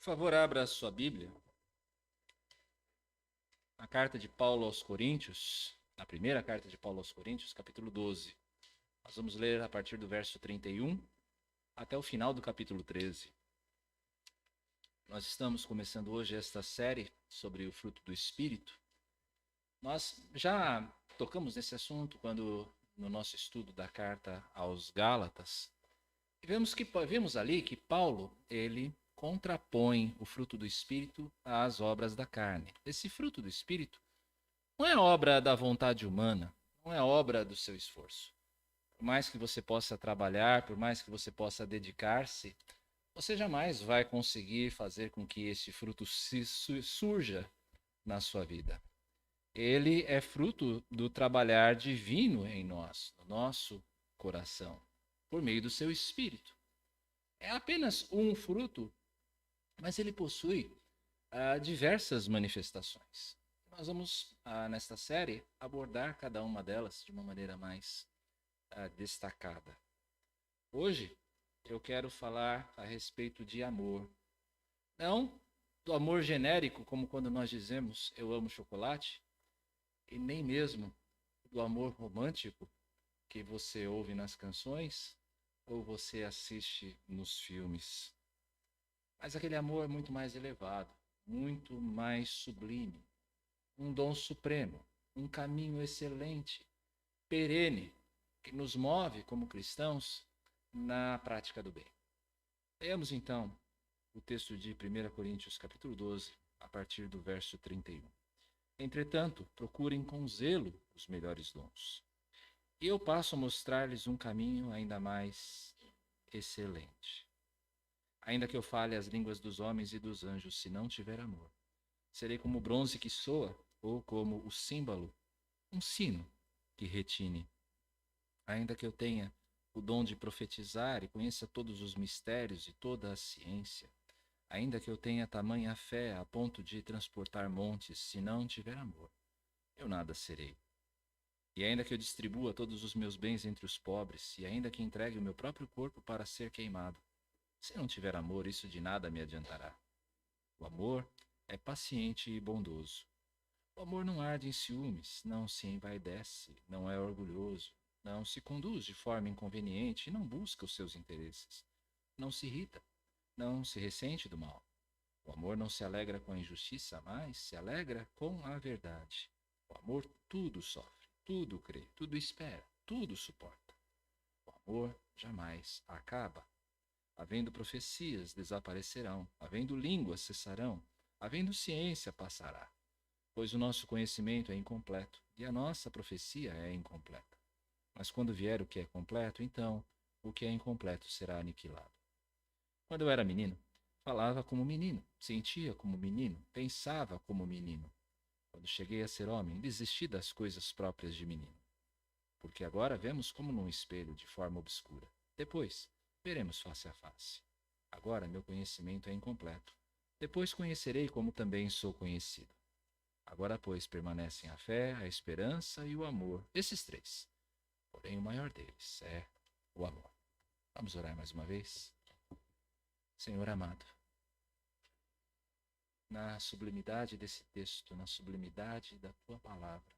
Por favor, abra a sua Bíblia. Na carta de Paulo aos Coríntios, na primeira carta de Paulo aos Coríntios, capítulo 12. Nós vamos ler a partir do verso 31 até o final do capítulo 13. Nós estamos começando hoje esta série sobre o fruto do Espírito. Nós já tocamos nesse assunto no nosso estudo da carta aos Gálatas. E vimos ali que Paulo, ele contrapõe o fruto do Espírito às obras da carne. Esse fruto do Espírito não é obra da vontade humana, não é obra do seu esforço. Por mais que você possa trabalhar, por mais que você possa dedicar-se, você jamais vai conseguir fazer com que esse fruto surja na sua vida. Ele é fruto do trabalhar divino em nós, no nosso coração, por meio do seu Espírito. É apenas um fruto, mas ele possui diversas manifestações. Nós vamos, nesta série, abordar cada uma delas de uma maneira mais destacada. Hoje, eu quero falar a respeito de amor. Não do amor genérico, como quando nós dizemos eu amo chocolate, e nem mesmo do amor romântico que você ouve nas canções ou você assiste nos filmes. Mas aquele amor é muito mais elevado, muito mais sublime, um dom supremo, um caminho excelente, perene, que nos move como cristãos na prática do bem. Leamos então o texto de 1 Coríntios capítulo 12, a partir do verso 31. Entretanto, procurem com zelo os melhores dons. E eu passo a mostrar-lhes um caminho ainda mais excelente. Ainda que eu fale as línguas dos homens e dos anjos, se não tiver amor, serei como o bronze que soa, ou como o símbolo, um sino que retine. Ainda que eu tenha o dom de profetizar e conheça todos os mistérios e toda a ciência, ainda que eu tenha tamanha fé a ponto de transportar montes, se não tiver amor, eu nada serei. E ainda que eu distribua todos os meus bens entre os pobres, e ainda que entregue o meu próprio corpo para ser queimado, se não tiver amor, isso de nada me adiantará. O amor é paciente e bondoso. O amor não arde em ciúmes, não se envaidece, não é orgulhoso, não se conduz de forma inconveniente e não busca os seus interesses. Não se irrita, não se ressente do mal. O amor não se alegra com a injustiça, mas se alegra com a verdade. O amor tudo sofre, tudo crê, tudo espera, tudo suporta. O amor jamais acaba. Havendo profecias, desaparecerão. Havendo línguas, cessarão. Havendo ciência, passará. Pois o nosso conhecimento é incompleto e a nossa profecia é incompleta. Mas quando vier o que é completo, então o que é incompleto será aniquilado. Quando eu era menino, falava como menino, sentia como menino, pensava como menino. Quando cheguei a ser homem, desisti das coisas próprias de menino. Porque agora vemos como num espelho, de forma obscura. Depois, veremos face a face. Agora meu conhecimento é incompleto. Depois conhecerei como também sou conhecido. Agora, pois, permanecem a fé, a esperança e o amor, esses três. Porém, o maior deles é o amor. Vamos orar mais uma vez? Senhor amado, na sublimidade desse texto, na sublimidade da tua palavra,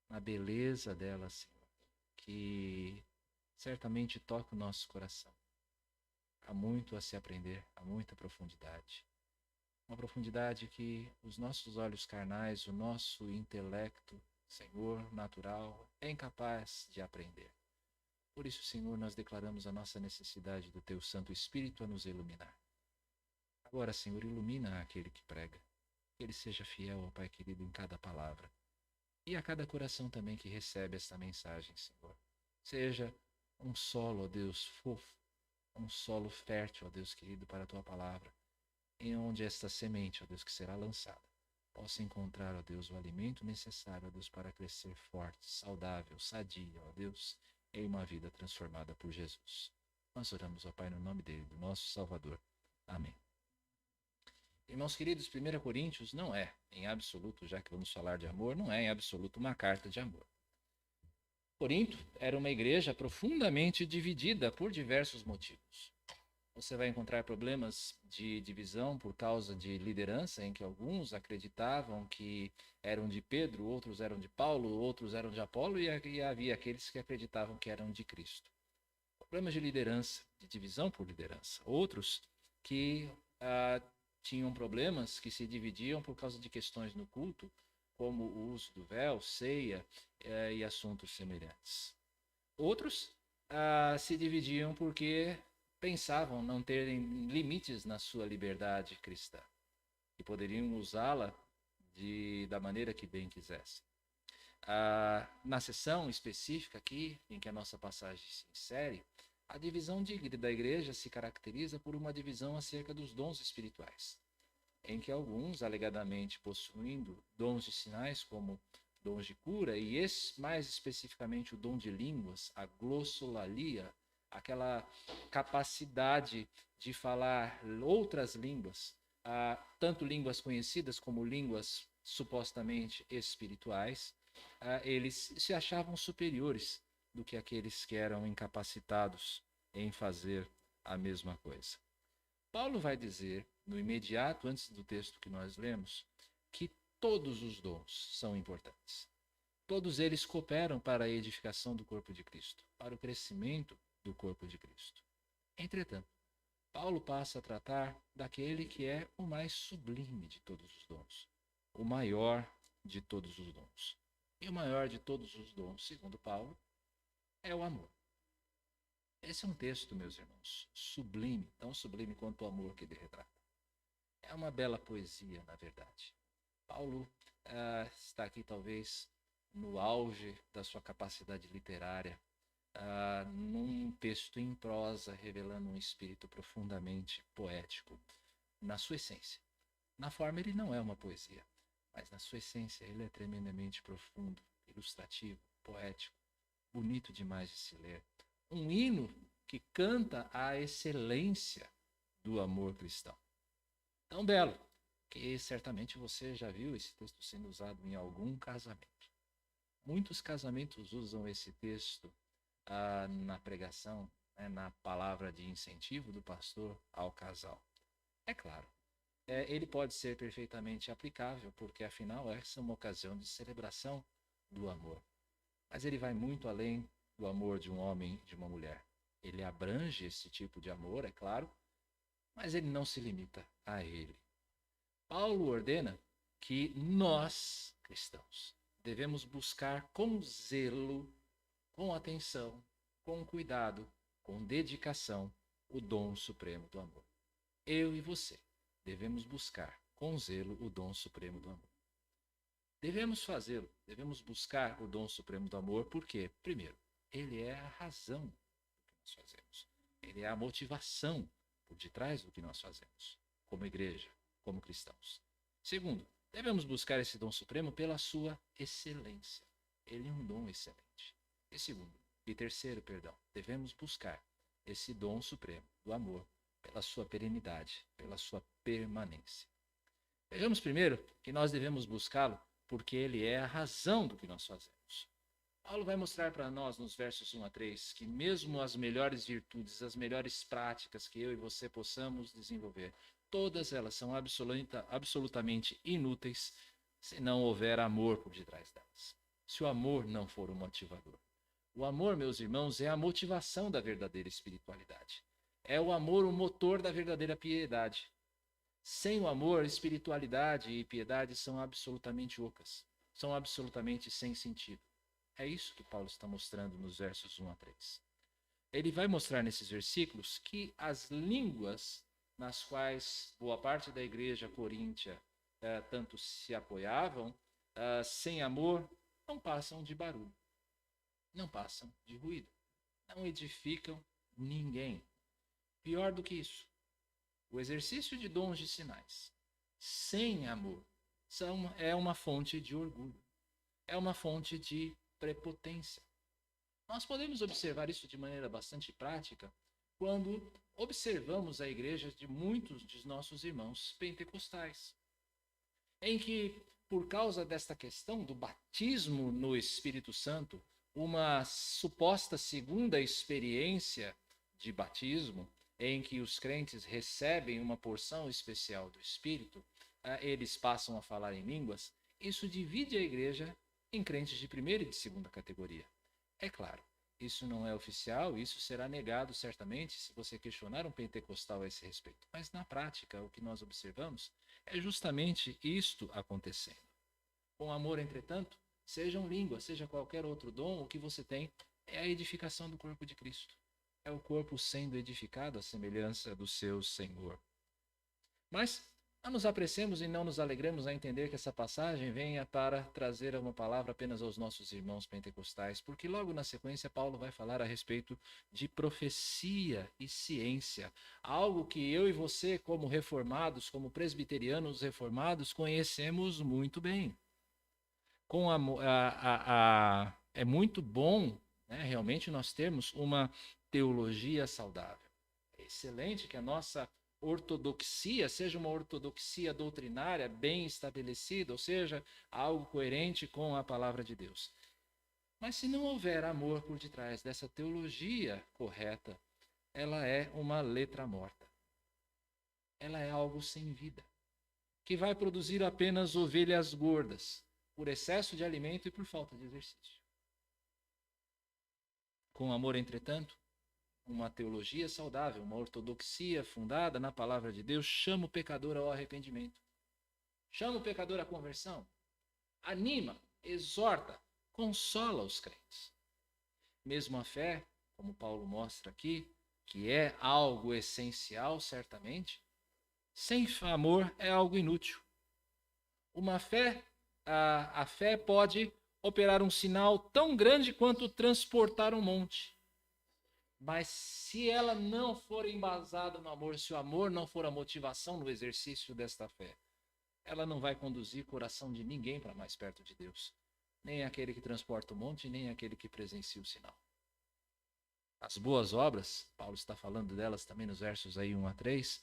na beleza dela, Senhor, que certamente toca o nosso coração. Há muito a se aprender, há muita profundidade. Uma profundidade que os nossos olhos carnais, o nosso intelecto, Senhor, natural, é incapaz de aprender. Por isso, Senhor, nós declaramos a nossa necessidade do Teu Santo Espírito a nos iluminar. Agora, Senhor, ilumina aquele que prega. Que ele seja fiel ao Pai querido em cada palavra. E a cada coração também que recebe esta mensagem, Senhor. Seja um solo, ó Deus, fofo, um solo fértil, ó Deus querido, para a Tua palavra, em onde esta semente, ó Deus, que será lançada, possa encontrar, ó Deus, o alimento necessário, ó Deus, para crescer forte, saudável, sadia, ó Deus, em uma vida transformada por Jesus. Nós oramos, ó Pai, no nome dele, do nosso Salvador. Amém. Irmãos queridos, 1 Coríntios não é, em absoluto, já que vamos falar de amor, não é em absoluto uma carta de amor. Corinto era uma igreja profundamente dividida por diversos motivos. Você vai encontrar problemas de divisão por causa de liderança, em que alguns acreditavam que eram de Pedro, outros eram de Paulo, outros eram de Apolo, e havia aqueles que acreditavam que eram de Cristo. Problemas de liderança, de divisão por liderança. Outros que tinham problemas que se dividiam por causa de questões no culto, como o uso do véu, ceia e assuntos semelhantes. Outros se dividiam porque pensavam não terem limites na sua liberdade cristã e poderiam usá-la da maneira que bem quisessem. Na sessão específica aqui, em que a nossa passagem se insere, a divisão da igreja se caracteriza por uma divisão acerca dos dons espirituais, em que alguns, alegadamente possuindo dons de sinais, como dons de cura, e mais especificamente o dom de línguas, a glossolalia, aquela capacidade de falar outras línguas, tanto línguas conhecidas como línguas supostamente espirituais, eles se achavam superiores do que aqueles que eram incapacitados em fazer a mesma coisa. Paulo vai dizer, no imediato, antes do texto que nós lemos, que todos os dons são importantes. Todos eles cooperam para a edificação do corpo de Cristo, para o crescimento do corpo de Cristo. Entretanto, Paulo passa a tratar daquele que é o mais sublime de todos os dons, o maior de todos os dons. E o maior de todos os dons, segundo Paulo, é o amor. Esse é um texto, meus irmãos, sublime, tão sublime quanto o amor que ele retrata. É uma bela poesia, na verdade. Paulo está aqui, talvez, no auge da sua capacidade literária, num texto em prosa, revelando um espírito profundamente poético, na sua essência. Na forma, ele não é uma poesia, mas na sua essência, ele é tremendamente profundo, ilustrativo, poético, bonito demais de se ler. Um hino que canta a excelência do amor cristão. Tão belo que certamente você já viu esse texto sendo usado em algum casamento. Muitos casamentos usam esse texto na pregação, na palavra de incentivo do pastor ao casal. É claro, ele pode ser perfeitamente aplicável, porque afinal essa é uma ocasião de celebração do amor. Mas ele vai muito além do amor de um homem e de uma mulher. Ele abrange esse tipo de amor, é claro, mas ele não se limita a ele. Paulo ordena que nós, cristãos, devemos buscar com zelo, com atenção, com cuidado, com dedicação, o dom supremo do amor. Eu e você devemos buscar com zelo o dom supremo do amor. Devemos fazê-lo, devemos buscar o dom supremo do amor, porque, primeiro, ele é a razão do que nós fazemos. Ele é a motivação por detrás do que nós fazemos, como igreja, como cristãos. Segundo, devemos buscar esse dom supremo pela sua excelência. Ele é um dom excelente. E terceiro, devemos buscar esse dom supremo do amor pela sua perenidade, pela sua permanência. Vejamos primeiro que nós devemos buscá-lo porque ele é a razão do que nós fazemos. Paulo vai mostrar para nós nos versos 1 a 3 que mesmo as melhores virtudes, as melhores práticas que eu e você possamos desenvolver, todas elas são absolutamente inúteis se não houver amor por detrás delas. Se o amor não for o motivador. O amor, meus irmãos, é a motivação da verdadeira espiritualidade. É o amor o motor da verdadeira piedade. Sem o amor, espiritualidade e piedade são absolutamente ocas, são absolutamente sem sentido. É isso que Paulo está mostrando nos versos 1 a 3. Ele vai mostrar nesses versículos que as línguas nas quais boa parte da igreja coríntia tanto se apoiavam, sem amor, não passam de barulho, não passam de ruído, não edificam ninguém. Pior do que isso, o exercício de dons de sinais, sem amor, é uma fonte de orgulho, é uma fonte de prepotência. Nós podemos observar isso de maneira bastante prática quando observamos a igreja de muitos de nossos irmãos pentecostais, em que, por causa desta questão do batismo no Espírito Santo, uma suposta segunda experiência de batismo, em que os crentes recebem uma porção especial do Espírito, eles passam a falar em línguas, isso divide a igreja em crentes de primeira e de segunda categoria. É claro, isso não é oficial, isso será negado certamente se você questionar um pentecostal a esse respeito. Mas na prática, o que nós observamos é justamente isto acontecendo. Com amor, entretanto, sejam línguas, seja qualquer outro dom, o que você tem é a edificação do corpo de Cristo. É o corpo sendo edificado à semelhança do seu Senhor. Mas não nos apressemos e não nos alegremos a entender que essa passagem venha para trazer uma palavra apenas aos nossos irmãos pentecostais, porque logo na sequência Paulo vai falar a respeito de profecia e ciência, algo que eu e você, como reformados, como presbiterianos reformados, conhecemos muito bem. É muito bom, né, realmente nós termos uma teologia saudável. É excelente que a nossa ortodoxia seja uma ortodoxia doutrinária bem estabelecida, ou seja, algo coerente com a palavra de Deus. Mas se não houver amor por detrás dessa teologia correta, ela é uma letra morta. Ela é algo sem vida, que vai produzir apenas ovelhas gordas, por excesso de alimento e por falta de exercício. Com amor, entretanto, uma teologia saudável, uma ortodoxia fundada na palavra de Deus, chama o pecador ao arrependimento. Chama o pecador à conversão. Anima, exorta, consola os crentes. Mesmo a fé, como Paulo mostra aqui, que é algo essencial, certamente, sem amor é algo inútil. Uma fé, a fé pode operar um sinal tão grande quanto transportar um monte. Mas se ela não for embasada no amor, se o amor não for a motivação no exercício desta fé, ela não vai conduzir o coração de ninguém para mais perto de Deus. Nem aquele que transporta o monte, nem aquele que presencia o sinal. As boas obras, Paulo está falando delas também nos versos aí 1 a 3,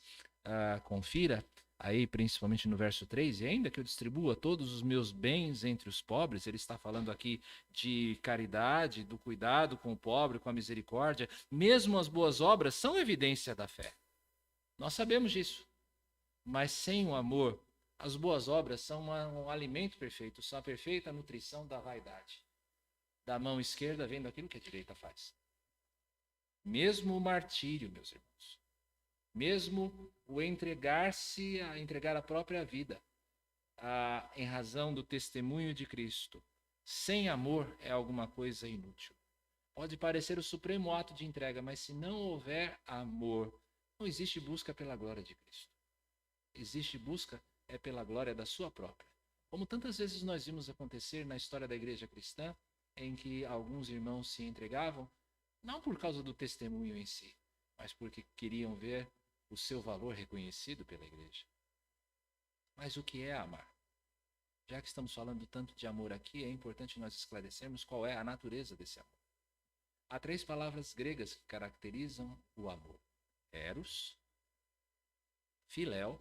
confira aí principalmente no verso 3, e ainda que eu distribua todos os meus bens entre os pobres, ele está falando aqui de caridade, do cuidado com o pobre, com a misericórdia, mesmo as boas obras são evidência da fé. Nós sabemos disso, mas sem o amor, as boas obras são um alimento perfeito, são a perfeita nutrição da vaidade. Da mão esquerda vendo aquilo que a direita faz. Mesmo o martírio, meus irmãos, mesmo o entregar a própria vida em razão do testemunho de Cristo, sem amor é alguma coisa inútil. Pode parecer o supremo ato de entrega, mas se não houver amor, não existe busca pela glória de Cristo. Existe busca pela glória da sua própria. Como tantas vezes nós vimos acontecer na história da igreja cristã, em que alguns irmãos se entregavam, não por causa do testemunho em si, mas porque queriam ver o seu valor reconhecido pela igreja. Mas o que é amar? Já que estamos falando tanto de amor aqui, é importante nós esclarecermos qual é a natureza desse amor. Há 3 palavras gregas que caracterizam o amor: eros, filéu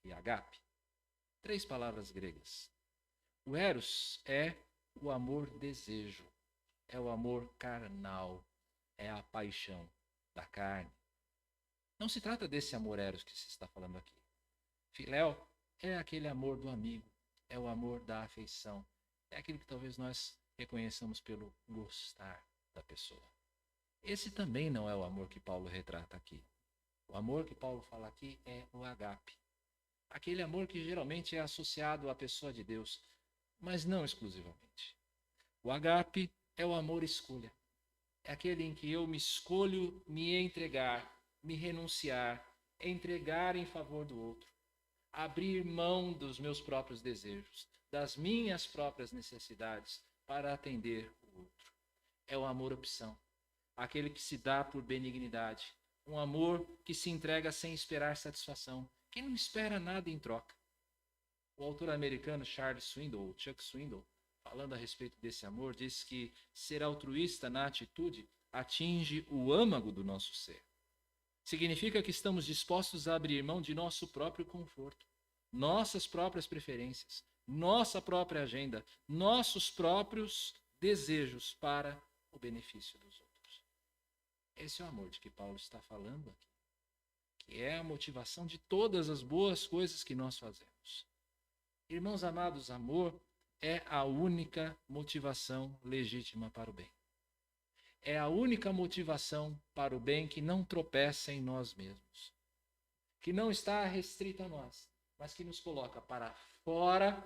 e agape. 3 palavras gregas. O eros é o amor desejo, é o amor carnal, é a paixão da carne. Não se trata desse amor eros que se está falando aqui. Filéu é aquele amor do amigo, é o amor da afeição, é aquilo que talvez nós reconheçamos pelo gostar da pessoa. Esse também não é o amor que Paulo retrata aqui. O amor que Paulo fala aqui é o agape. Aquele amor que geralmente é associado à pessoa de Deus, mas não exclusivamente. O agape é o amor escolha. É aquele em que eu me escolho me entregar, me renunciar, entregar em favor do outro, abrir mão dos meus próprios desejos, das minhas próprias necessidades para atender o outro. É o amor opção, aquele que se dá por benignidade, um amor que se entrega sem esperar satisfação, que não espera nada em troca. O autor americano Charles Swindoll, Chuck Swindoll, falando a respeito desse amor, diz que ser altruísta na atitude atinge o âmago do nosso ser. Significa que estamos dispostos a abrir mão de nosso próprio conforto, nossas próprias preferências, nossa própria agenda, nossos próprios desejos para o benefício dos outros. Esse é o amor de que Paulo está falando aqui. que é a motivação de todas as boas coisas que nós fazemos. Irmãos amados, amor é a única motivação legítima para o bem. É a única motivação para o bem que não tropeça em nós mesmos, que não está restrita a nós, mas que nos coloca para fora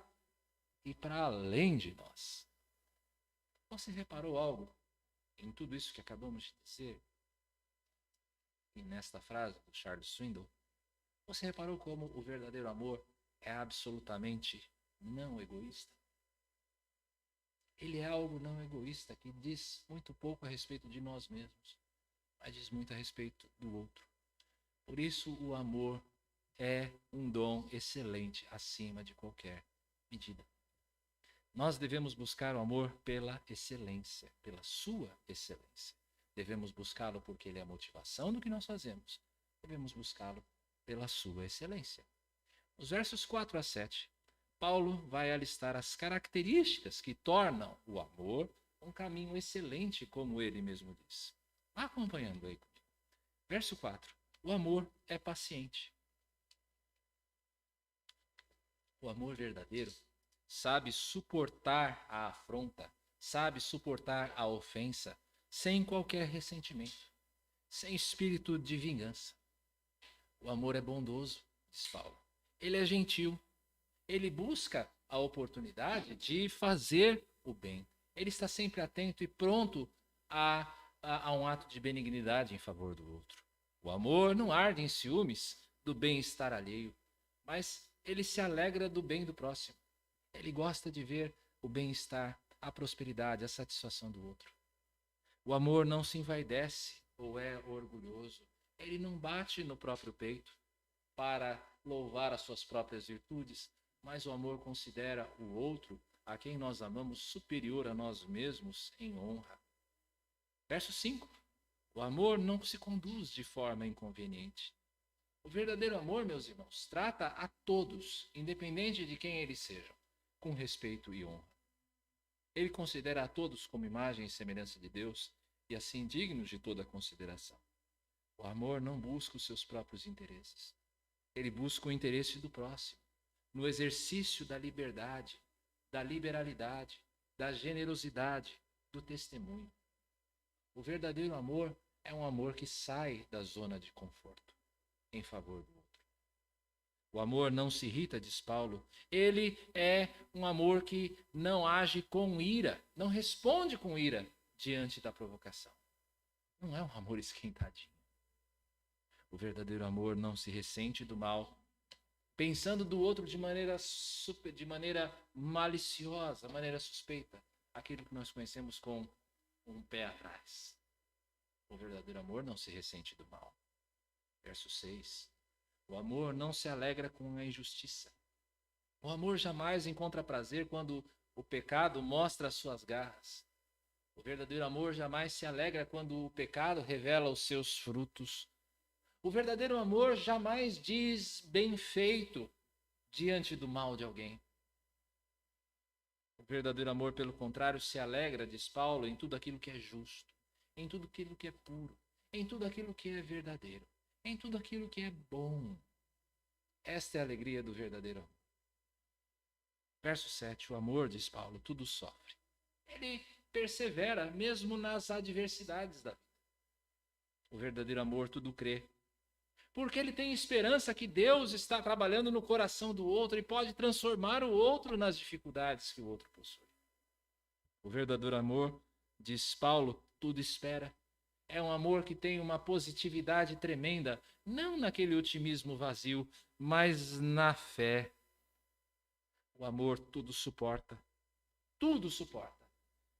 e para além de nós. Você reparou algo em tudo isso que acabamos de dizer? E nesta frase do Charles Swindoll, você reparou como o verdadeiro amor é absolutamente não egoísta? Ele é algo não egoísta que diz muito pouco a respeito de nós mesmos, mas diz muito a respeito do outro. Por isso, o amor é um dom excelente acima de qualquer medida. Nós devemos buscar o amor pela excelência, pela sua excelência. Devemos buscá-lo porque ele é a motivação do que nós fazemos. Devemos buscá-lo pela sua excelência. Nos versos 4 a 7, Paulo vai alistar as características que tornam o amor um caminho excelente, como ele mesmo diz. Vá acompanhando aí comigo. Verso 4. O amor é paciente. O amor verdadeiro sabe suportar a afronta, sabe suportar a ofensa, sem qualquer ressentimento, sem espírito de vingança. O amor é bondoso, diz Paulo. Ele é gentil. Ele busca a oportunidade de fazer o bem. Ele está sempre atento e pronto a um ato de benignidade em favor do outro. O amor não arde em ciúmes do bem-estar alheio, mas ele se alegra do bem do próximo. Ele gosta de ver o bem-estar, a prosperidade, a satisfação do outro. O amor não se envaidece ou é orgulhoso. Ele não bate no próprio peito para louvar as suas próprias virtudes, mas o amor considera o outro, a quem nós amamos, superior a nós mesmos em honra. Verso 5. O amor não se conduz de forma inconveniente. O verdadeiro amor, meus irmãos, trata a todos, independente de quem eles sejam, com respeito e honra. Ele considera a todos como imagem e semelhança de Deus e assim dignos de toda consideração. O amor não busca os seus próprios interesses. Ele busca o interesse do próximo, no exercício da liberdade, da liberalidade, da generosidade, do testemunho. O verdadeiro amor é um amor que sai da zona de conforto em favor do outro. O amor não se irrita, diz Paulo. Ele é um amor que não age com ira, não responde com ira diante da provocação. Não é um amor esquentadinho. O verdadeiro amor não se ressente do mal, pensando do outro de maneira maliciosa, maneira suspeita, aquilo que nós conhecemos com um pé atrás. O verdadeiro amor não se ressente do mal. Verso 6. O amor não se alegra com a injustiça. O amor jamais encontra prazer quando o pecado mostra as suas garras. O verdadeiro amor jamais se alegra quando o pecado revela os seus frutos. O verdadeiro amor jamais diz bem feito diante do mal de alguém. O verdadeiro amor, pelo contrário, se alegra, diz Paulo, em tudo aquilo que é justo, em tudo aquilo que é puro, em tudo aquilo que é verdadeiro, em tudo aquilo que é bom. Esta é a alegria do verdadeiro amor. Verso 7, o amor, diz Paulo, tudo sofre. Ele persevera mesmo nas adversidades da vida. O verdadeiro amor tudo crê, porque ele tem esperança que Deus está trabalhando no coração do outro e pode transformar o outro nas dificuldades que o outro possui. O verdadeiro amor, diz Paulo, tudo espera. É um amor que tem uma positividade tremenda, não naquele otimismo vazio, mas na fé. O amor tudo suporta,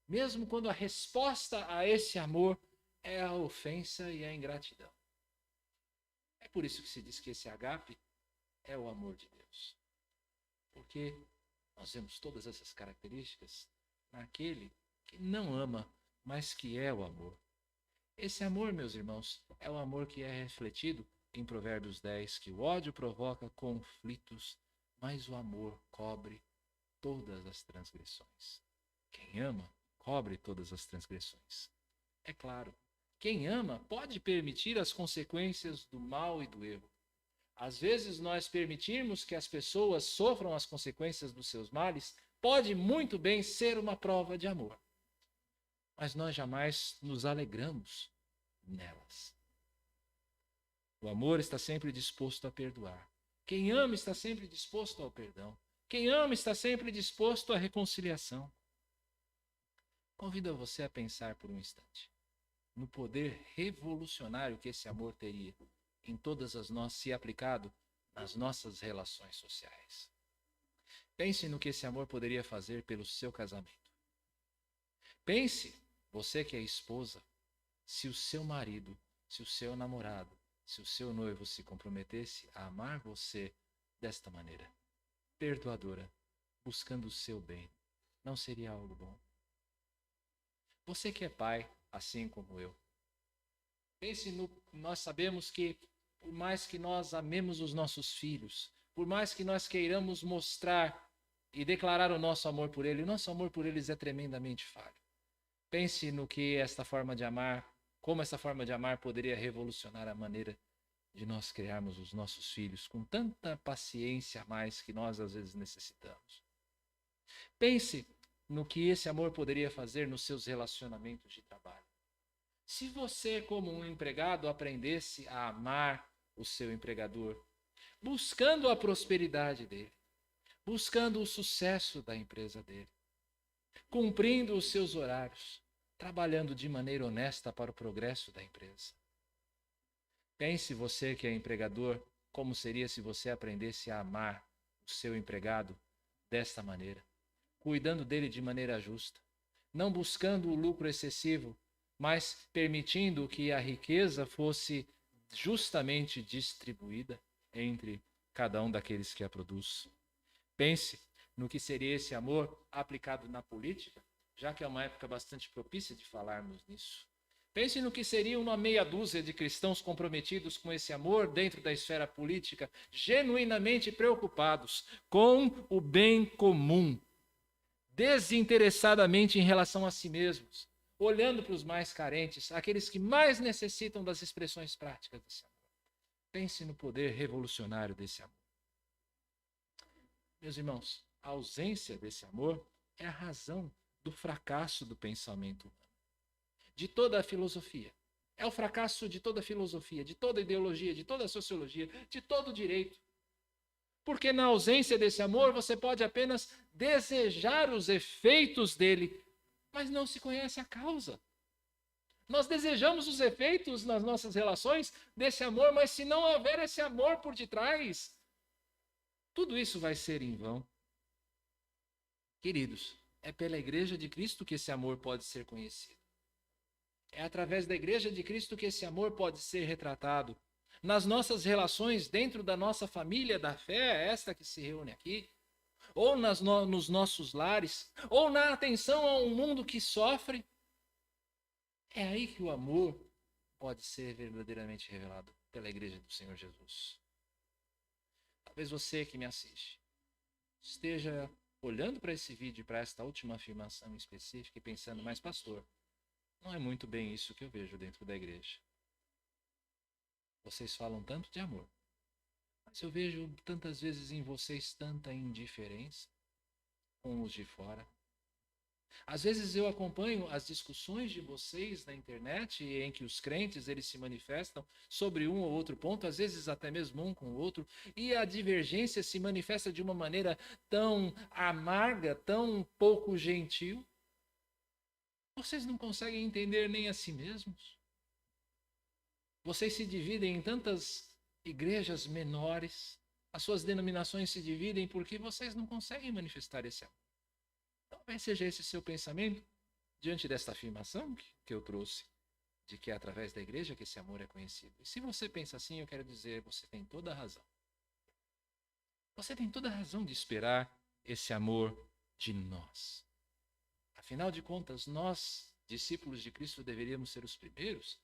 mesmo quando a resposta a esse amor é a ofensa e a ingratidão. É por isso que se diz que esse ágape é o amor de Deus. Porque nós vemos todas essas características naquele que não ama, mas que é o amor. Esse amor, meus irmãos, é o amor que é refletido em Provérbios 10, que o ódio provoca conflitos, mas o amor cobre todas as transgressões. Quem ama, cobre todas as transgressões. É claro, quem ama pode permitir as consequências do mal e do erro, Às vezes nós permitirmos que as pessoas sofram as consequências dos seus males pode muito bem ser uma prova de amor. Mas nós jamais nos alegramos nelas. O amor está sempre disposto a perdoar. Quem ama está sempre disposto ao perdão. Quem ama está sempre disposto à reconciliação. Convido você a pensar por um instante no poder revolucionário que esse amor teria em todas as nossas, se aplicado nas nossas relações sociais. Pense no que esse amor poderia fazer pelo seu casamento. Pense, você que é esposa, se o seu marido, se o seu namorado, se o seu noivo se comprometesse a amar você desta maneira, perdoadora, buscando o seu bem, não seria algo bom? Você que é pai, assim como eu, pense no, nós sabemos que por mais que nós amemos os nossos filhos, por mais que nós queiramos mostrar e declarar o nosso amor por eles, o nosso amor por eles é tremendamente falho. Pense no que esta forma de amar, como essa forma de amar poderia revolucionar a maneira de nós criarmos os nossos filhos com tanta paciência a mais que nós às vezes necessitamos. Pense no que esse amor poderia fazer nos seus relacionamentos de trabalho. Se você, como um empregado, aprendesse a amar o seu empregador, buscando a prosperidade dele, buscando o sucesso da empresa dele, cumprindo os seus horários, trabalhando de maneira honesta para o progresso da empresa. Pense você que é empregador, como seria se você aprendesse a amar o seu empregado desta maneira, cuidando dele de maneira justa, não buscando o lucro excessivo, mas permitindo que a riqueza fosse justamente distribuída entre cada um daqueles que a produz. Pense no que seria esse amor aplicado na política, já que é uma época bastante propícia de falarmos nisso. Pense no que seria uma meia dúzia de cristãos comprometidos com esse amor dentro da esfera política, genuinamente preocupados com o bem comum, desinteressadamente em relação a si mesmos, olhando para os mais carentes, aqueles que mais necessitam das expressões práticas desse amor. Pense no poder revolucionário desse amor. Meus irmãos, a ausência desse amor é a razão do fracasso do pensamento humano, de toda a filosofia. É o fracasso de toda a filosofia, de toda a ideologia, de toda a sociologia, de todo o direito. Porque na ausência desse amor, você pode apenas desejar os efeitos dele, mas não se conhece a causa. Nós desejamos os efeitos nas nossas relações desse amor, mas se não houver esse amor por detrás, tudo isso vai ser em vão. Queridos, é pela Igreja de Cristo que esse amor pode ser conhecido. É através da Igreja de Cristo que esse amor pode ser retratado. Nas nossas relações dentro da nossa família da fé, esta que se reúne aqui, ou nos nossos lares, ou na atenção a um mundo que sofre. É aí que o amor pode ser verdadeiramente revelado pela Igreja do Senhor Jesus. Talvez você que me assiste esteja olhando para esse vídeo, para esta última afirmação específica e pensando, mas pastor, não é muito bem isso que eu vejo dentro da igreja. Vocês falam tanto de amor, mas eu vejo tantas vezes em vocês tanta indiferença com os de fora. Às vezes eu acompanho as discussões de vocês na internet em que os crentes eles se manifestam sobre um ou outro ponto, às vezes até mesmo um com o outro, e a divergência se manifesta de uma maneira tão amarga, tão pouco gentil. Vocês não conseguem entender nem a si mesmos. Vocês se dividem em tantas igrejas menores, as suas denominações se dividem porque vocês não conseguem manifestar esse amor. Talvez seja esse seu pensamento diante desta afirmação que eu trouxe, de que é através da igreja que esse amor é conhecido. E se você pensa assim, eu quero dizer, você tem toda a razão. Você tem toda a razão de esperar esse amor de nós. Afinal de contas, nós, discípulos de Cristo, deveríamos ser os primeiros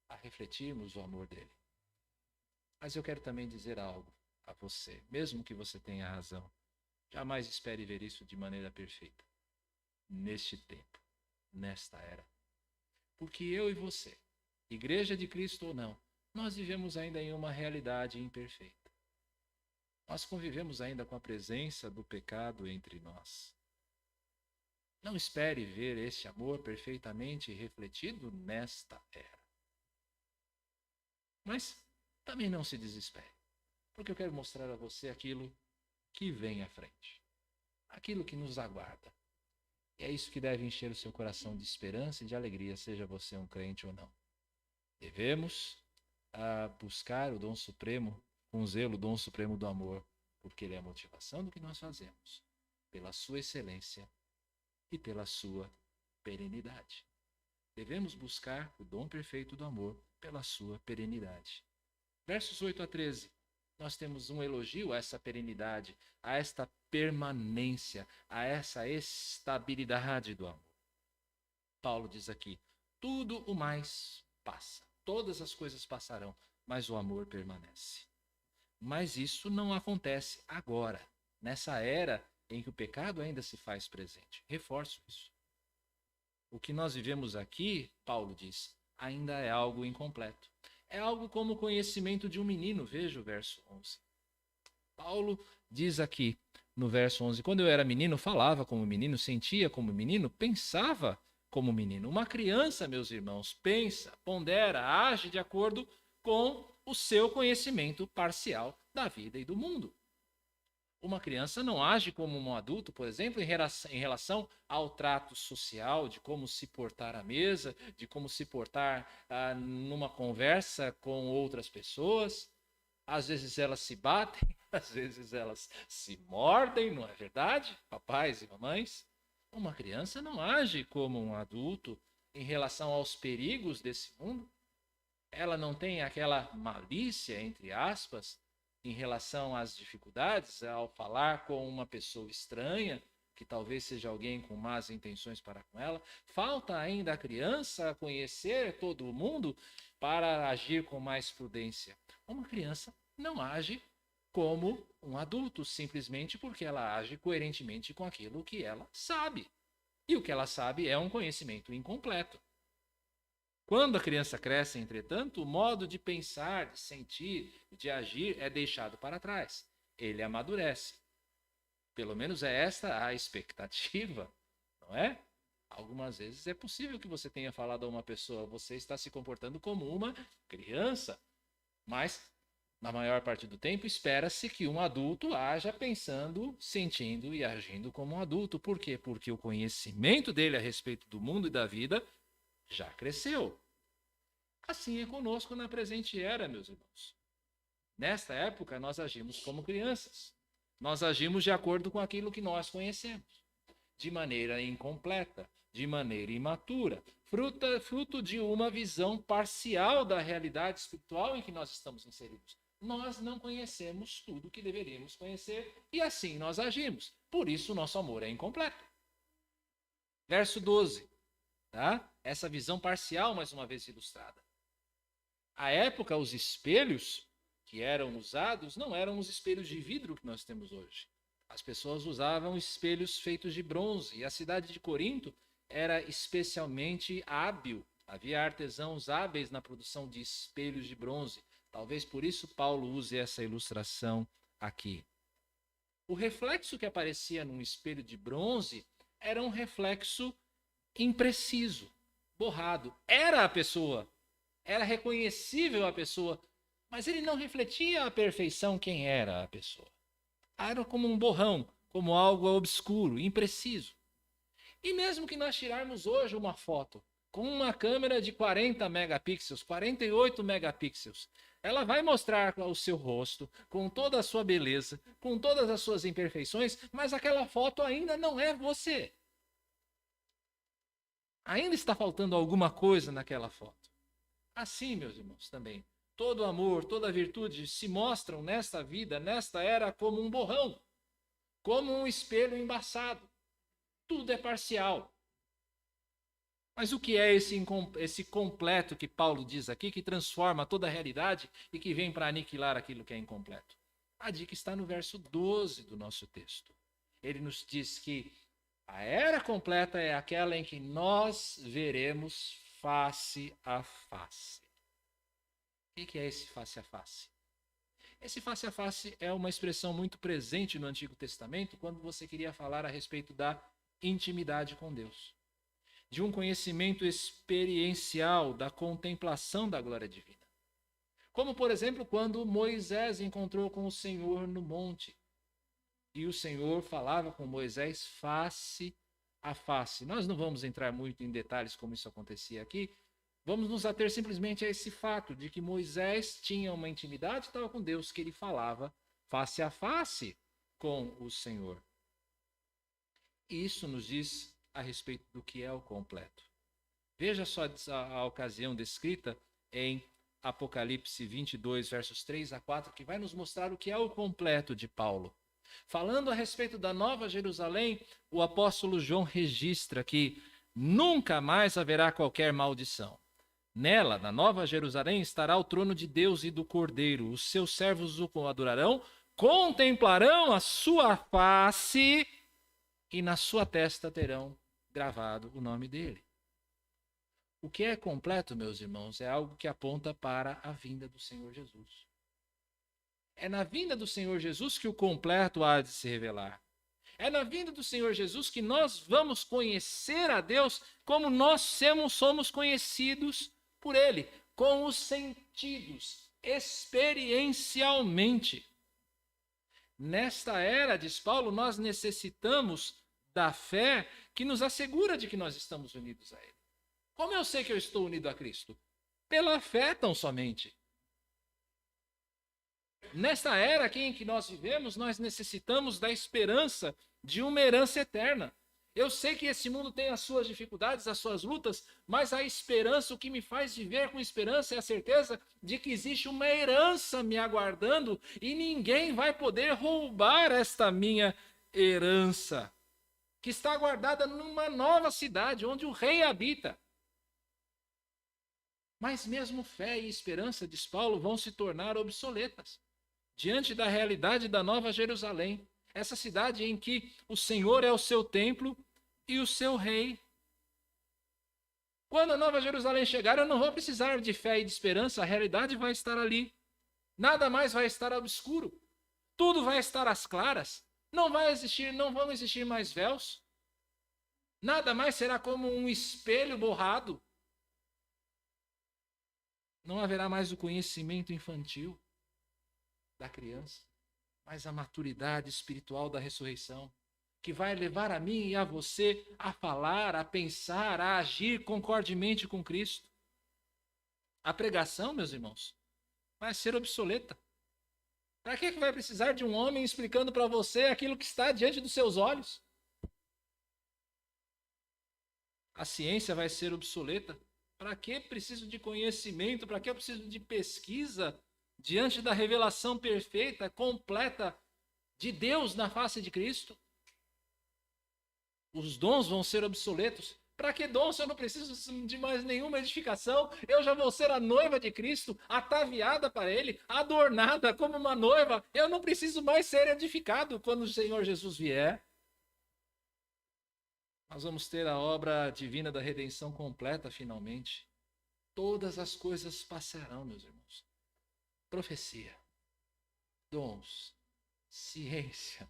a refletirmos o amor dele. Mas eu quero também dizer algo a você, mesmo que você tenha razão. Jamais espere ver isso de maneira perfeita. Neste tempo, nesta era. Porque eu e você, Igreja de Cristo ou não, nós vivemos ainda em uma realidade imperfeita. Nós convivemos ainda com a presença do pecado entre nós. Não espere ver este amor perfeitamente refletido nesta era. Mas também não se desespere, porque eu quero mostrar a você aquilo que vem à frente, aquilo que nos aguarda. E é isso que deve encher o seu coração de esperança e de alegria, seja você um crente ou não. Devemos buscar o dom supremo, com zelo, o dom supremo do amor, porque ele é a motivação do que nós fazemos, pela sua excelência e pela sua perenidade. Devemos buscar o dom perfeito do amor pela sua perenidade. Versos 8 a 13, nós temos um elogio a essa perenidade, a esta permanência, a essa estabilidade do amor. Paulo diz aqui, tudo o mais passa, todas as coisas passarão, mas o amor permanece. Mas isso não acontece agora, nessa era em que o pecado ainda se faz presente. Reforço isso. O que nós vivemos aqui, Paulo diz, ainda é algo incompleto. É algo como o conhecimento de um menino, veja o verso 11. Paulo diz aqui no verso 11, quando eu era menino, falava como menino, sentia como menino, pensava como menino. Uma criança, meus irmãos, pensa, pondera, age de acordo com o seu conhecimento parcial da vida e do mundo. Uma criança não age como um adulto, por exemplo, em relação ao trato social, de como se portar à mesa, de como se portar numa conversa com outras pessoas. Às vezes elas se batem, às vezes elas se mordem, não é verdade, papais e mamães? Uma criança não age como um adulto em relação aos perigos desse mundo. Ela não tem aquela malícia, entre aspas, em relação às dificuldades, ao falar com uma pessoa estranha, que talvez seja alguém com más intenções para com ela. Falta ainda a criança conhecer todo o mundo para agir com mais prudência. Uma criança não age como um adulto, simplesmente porque ela age coerentemente com aquilo que ela sabe. E o que ela sabe é um conhecimento incompleto. Quando a criança cresce, entretanto, o modo de pensar, de sentir, de agir é deixado para trás. Ele amadurece. Pelo menos é esta a expectativa, não é? Algumas vezes é possível que você tenha falado a uma pessoa, você está se comportando como uma criança, mas na maior parte do tempo espera-se que um adulto haja pensando, sentindo e agindo como um adulto. Por quê? Porque o conhecimento dele a respeito do mundo e da vida já cresceu. Assim é conosco na presente era, meus irmãos. Nesta época, nós agimos como crianças. Nós agimos de acordo com aquilo que nós conhecemos, de maneira incompleta, de maneira imatura, fruto de uma visão parcial da realidade espiritual em que nós estamos inseridos. Nós não conhecemos tudo que deveríamos conhecer e assim nós agimos. Por isso, o nosso amor é incompleto. Verso 12. Tá? Essa visão parcial, mais uma vez ilustrada. À época, os espelhos que eram usados não eram os espelhos de vidro que nós temos hoje. As pessoas usavam espelhos feitos de bronze, e a cidade de Corinto era especialmente hábil. Havia artesãos hábeis na produção de espelhos de bronze. Talvez por isso Paulo use essa ilustração aqui. O reflexo que aparecia num espelho de bronze era um reflexo impreciso, borrado. Era a pessoa, era reconhecível a pessoa, mas ele não refletia à perfeição quem era a pessoa. Era como um borrão, como algo obscuro, impreciso. E mesmo que nós tirarmos hoje uma foto com uma câmera de 40 megapixels, 48 megapixels, ela vai mostrar o seu rosto, com toda a sua beleza, com todas as suas imperfeições, mas aquela foto ainda não é você. Ainda está faltando alguma coisa naquela foto. Assim, meus irmãos, também, todo amor, toda virtude se mostram nesta vida, nesta era, como um borrão, como um espelho embaçado. Tudo é parcial. Mas o que é esse completo que Paulo diz aqui, que transforma toda a realidade e que vem para aniquilar aquilo que é incompleto? A dica está no verso 12 do nosso texto. Ele nos diz que a era completa é aquela em que nós veremos face a face. O que é esse face a face? Esse face a face é uma expressão muito presente no Antigo Testamento quando você queria falar a respeito da intimidade com Deus, de um conhecimento experiencial da contemplação da glória divina. Como, por exemplo, quando Moisés encontrou com o Senhor no monte e o Senhor falava com Moisés face a face. Nós não vamos entrar muito em detalhes como isso acontecia aqui, vamos nos ater simplesmente a esse fato de que Moisés tinha uma intimidade tal com Deus que ele falava face a face com o Senhor. Isso nos diz a respeito do que é o completo. Veja só a ocasião descrita em Apocalipse 22, versos 3 a 4, que vai nos mostrar o que é o completo de Paulo. Falando a respeito da Nova Jerusalém, o apóstolo João registra que nunca mais haverá qualquer maldição. Nela, na Nova Jerusalém, estará o trono de Deus e do Cordeiro. Os seus servos o adorarão, contemplarão a sua face e na sua testa terão gravado o nome dele. O que é completo, meus irmãos, é algo que aponta para a vinda do Senhor Jesus. É na vinda do Senhor Jesus que o completo há de se revelar. É na vinda do Senhor Jesus que nós vamos conhecer a Deus como nós somos conhecidos por Ele, com os sentidos, experiencialmente. Nesta era, diz Paulo, nós necessitamos da fé que nos assegura de que nós estamos unidos a Ele. Como eu sei que eu estou unido a Cristo? Pela fé tão somente. Nesta era aqui em que nós vivemos, nós necessitamos da esperança de uma herança eterna. Eu sei que esse mundo tem as suas dificuldades, as suas lutas, mas a esperança, o que me faz viver com esperança é a certeza de que existe uma herança me aguardando e ninguém vai poder roubar esta minha herança, que está guardada numa nova cidade onde o rei habita. Mas mesmo fé e esperança, diz Paulo, vão se tornar obsoletas diante da realidade da Nova Jerusalém, essa cidade em que o Senhor é o seu templo e o seu rei. Quando a Nova Jerusalém chegar, eu não vou precisar de fé e de esperança, a realidade vai estar ali. Nada mais vai estar obscuro. Tudo vai estar às claras. Não vão existir mais véus. Nada mais será como um espelho borrado. Não haverá mais o conhecimento infantil da criança, mas a maturidade espiritual da ressurreição, que vai levar a mim e a você a falar, a pensar, a agir concordemente com Cristo. A pregação, meus irmãos, vai ser obsoleta. Para que vai precisar de um homem explicando para você aquilo que está diante dos seus olhos? A ciência vai ser obsoleta. Para que preciso de conhecimento? Para que eu preciso de pesquisa diante da revelação perfeita, completa de Deus na face de Cristo? Os dons vão ser obsoletos. Para que dons se eu não preciso de mais nenhuma edificação? Eu já vou ser a noiva de Cristo, ataviada para Ele, adornada como uma noiva. Eu não preciso mais ser edificado quando o Senhor Jesus vier. Nós vamos ter a obra divina da redenção completa finalmente. Todas as coisas passarão, meus irmãos. Profecia, dons, ciência,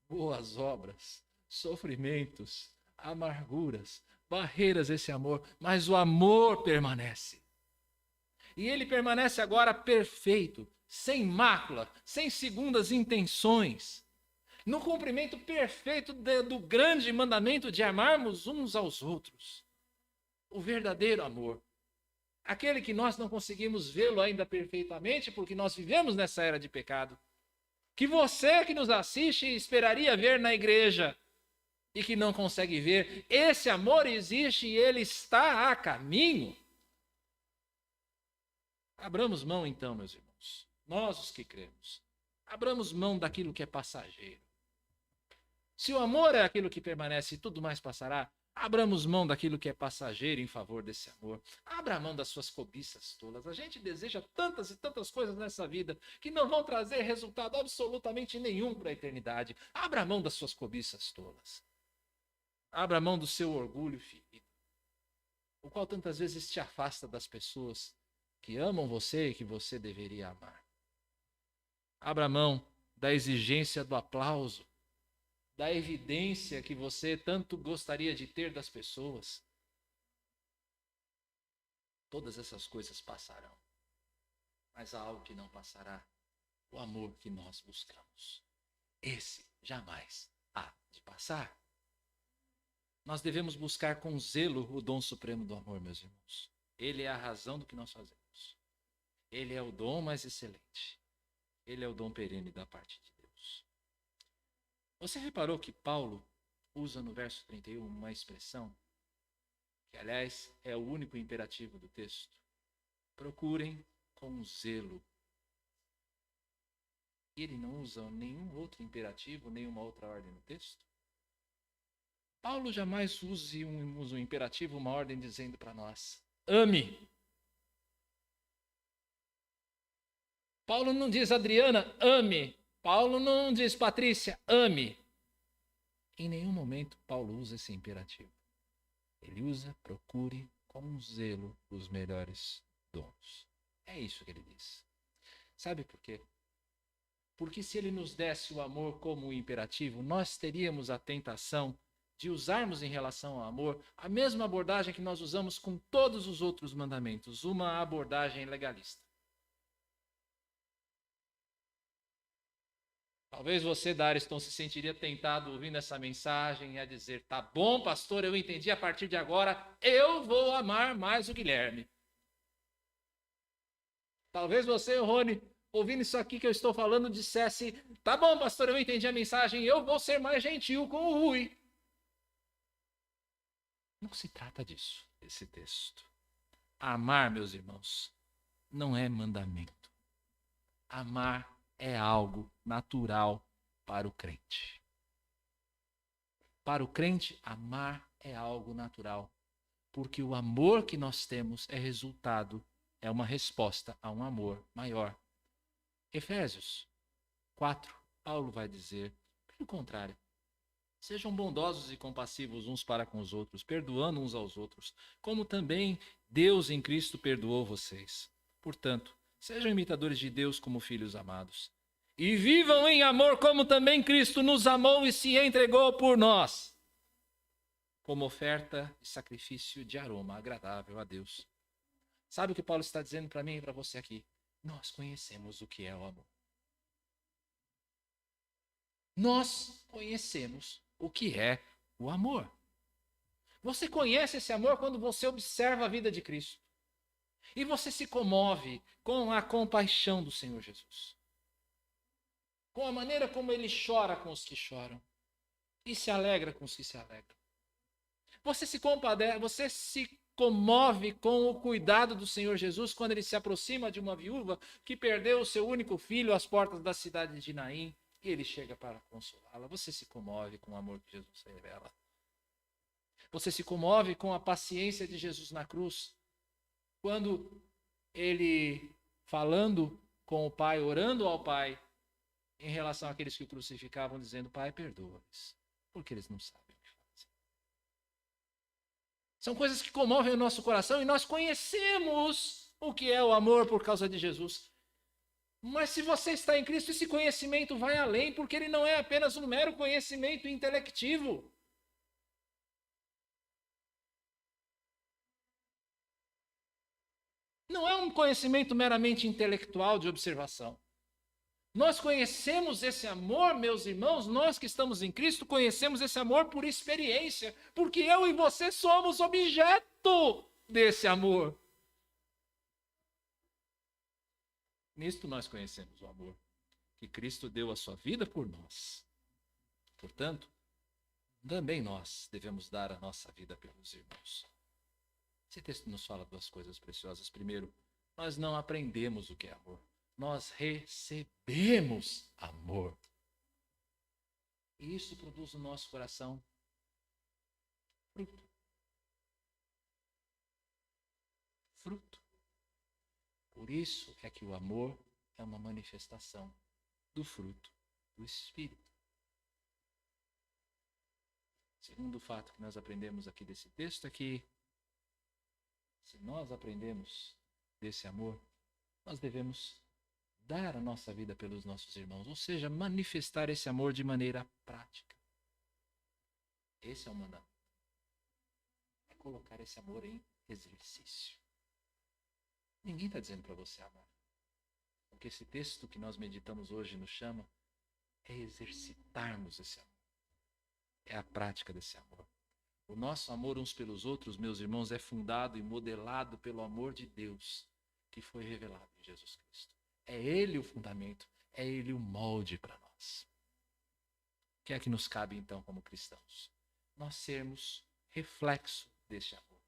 boas obras, sofrimentos, amarguras, barreiras esse amor, mas o amor permanece. E ele permanece agora perfeito, sem mácula, sem segundas intenções, no cumprimento perfeito do grande mandamento de amarmos uns aos outros. O verdadeiro amor. Aquele que nós não conseguimos vê-lo ainda perfeitamente, porque nós vivemos nessa era de pecado. Que você que nos assiste esperaria ver na igreja e que não consegue ver. Esse amor existe e ele está a caminho. Abramos mão então, meus irmãos. Nós os que cremos. Abramos mão daquilo que é passageiro. Se o amor é aquilo que permanece e tudo mais passará, abramos mão daquilo que é passageiro em favor desse amor. Abra mão das suas cobiças tolas. A gente deseja tantas e tantas coisas nessa vida que não vão trazer resultado absolutamente nenhum para a eternidade. Abra mão das suas cobiças tolas. Abra mão do seu orgulho ferido, o qual tantas vezes te afasta das pessoas que amam você e que você deveria amar. Abra mão da exigência do aplauso, da evidência que você tanto gostaria de ter das pessoas. Todas essas coisas passarão, mas há algo que não passará: o amor que nós buscamos. Esse jamais há de passar. Nós devemos buscar com zelo o dom supremo do amor, meus irmãos. Ele é a razão do que nós fazemos. Ele é o dom mais excelente. Ele é o dom perene da parte de Deus. Você reparou que Paulo usa no verso 31 uma expressão que, aliás, é o único imperativo do texto? Procurem com zelo. E ele não usa nenhum outro imperativo, nenhuma outra ordem no texto? Paulo jamais usa um imperativo, uma ordem dizendo para nós: ame. Paulo não diz: Adriana, ame. Paulo não diz: Patrícia, ame. Em nenhum momento Paulo usa esse imperativo. Ele usa: procure com zelo os melhores dons. É isso que ele diz. Sabe por quê? Porque se ele nos desse o amor como um imperativo, nós teríamos a tentação de usarmos em relação ao amor a mesma abordagem que nós usamos com todos os outros mandamentos, uma abordagem legalista. Talvez você, Dariston, se sentiria tentado ouvindo essa mensagem a dizer: tá bom, pastor, eu entendi, a partir de agora eu vou amar mais o Guilherme. Talvez você, Rony, ouvindo isso aqui que eu estou falando, dissesse: tá bom, pastor, eu entendi a mensagem, eu vou ser mais gentil com o Rui. Não se trata disso, esse texto. Amar, meus irmãos, não é mandamento. Amar é algo natural para o crente. Para o crente, amar é algo natural, porque o amor que nós temos é resultado, é uma resposta a um amor maior. Efésios 4, Paulo vai dizer, pelo contrário: sejam bondosos e compassivos uns para com os outros, perdoando uns aos outros, como também Deus em Cristo perdoou vocês. Portanto, sejam imitadores de Deus como filhos amados. E vivam em amor como também Cristo nos amou e se entregou por nós, como oferta e sacrifício de aroma agradável a Deus. Sabe o que Paulo está dizendo para mim e para você aqui? Nós conhecemos o que é o amor. Nós conhecemos o que é o amor. Você conhece esse amor quando você observa a vida de Cristo. E você se comove com a compaixão do Senhor Jesus. Com a maneira como ele chora com os que choram. E se alegra com os que se alegram. Você se compadece, você se comove com o cuidado do Senhor Jesus quando ele se aproxima de uma viúva que perdeu o seu único filho às portas da cidade de Naim. E ele chega para consolá-la. Você se comove com o amor que Jesus revela. Você se comove com a paciência de Jesus na cruz. Quando ele, falando com o Pai, orando ao Pai, em relação àqueles que o crucificavam, dizendo: Pai, perdoa-lhes, porque eles não sabem o que fazem. São coisas que comovem o nosso coração e nós conhecemos o que é o amor por causa de Jesus. Mas se você está em Cristo, esse conhecimento vai além, porque ele não é apenas um mero conhecimento intelectivo. Não é um conhecimento meramente intelectual de observação. Nós conhecemos esse amor, meus irmãos, nós que estamos em Cristo, conhecemos esse amor por experiência, porque eu e você somos objeto desse amor. Nisto nós conhecemos o amor, que Cristo deu a sua vida por nós. Portanto, também nós devemos dar a nossa vida pelos irmãos. Esse texto nos fala duas coisas preciosas. Primeiro, nós não aprendemos o que é amor. Nós recebemos amor. E isso produz no nosso coração fruto. Fruto. Por isso é que o amor é uma manifestação do fruto do Espírito. Segundo fato que nós aprendemos aqui desse texto é que, se nós aprendemos desse amor, nós devemos dar a nossa vida pelos nossos irmãos, ou seja, manifestar esse amor de maneira prática. Esse é o mandamento. É colocar esse amor em exercício. Ninguém está dizendo para você amar. Porque esse texto que nós meditamos hoje nos chama é exercitarmos esse amor. É a prática desse amor. O nosso amor uns pelos outros, meus irmãos, é fundado e modelado pelo amor de Deus que foi revelado em Jesus Cristo. É Ele o fundamento, é Ele o molde para nós. O que é que nos cabe então como cristãos? Nós sermos reflexo deste amor.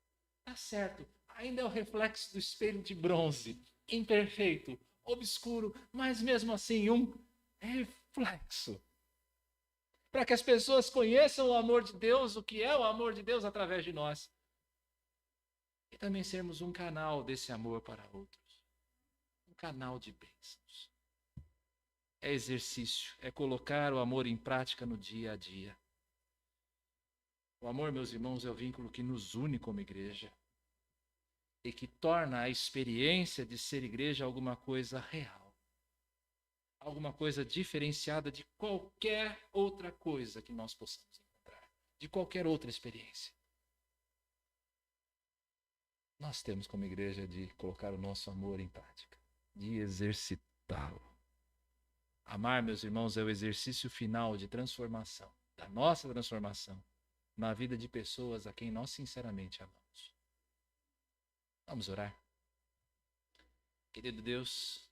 Tá certo, ainda é o reflexo do espelho de bronze, imperfeito, obscuro, mas mesmo assim um reflexo. Para que as pessoas conheçam o amor de Deus, o que é o amor de Deus através de nós. E também sermos um canal desse amor para outros. Um canal de bênçãos. É exercício, é colocar o amor em prática no dia a dia. O amor, meus irmãos, é o vínculo que nos une como igreja e que torna a experiência de ser igreja alguma coisa real. Alguma coisa diferenciada de qualquer outra coisa que nós possamos encontrar, de qualquer outra experiência. Nós temos como igreja de colocar o nosso amor em prática, de exercitá-lo. Amar, meus irmãos, é o exercício final de transformação, da nossa transformação, na vida de pessoas a quem nós sinceramente amamos. Vamos orar. Querido Deus,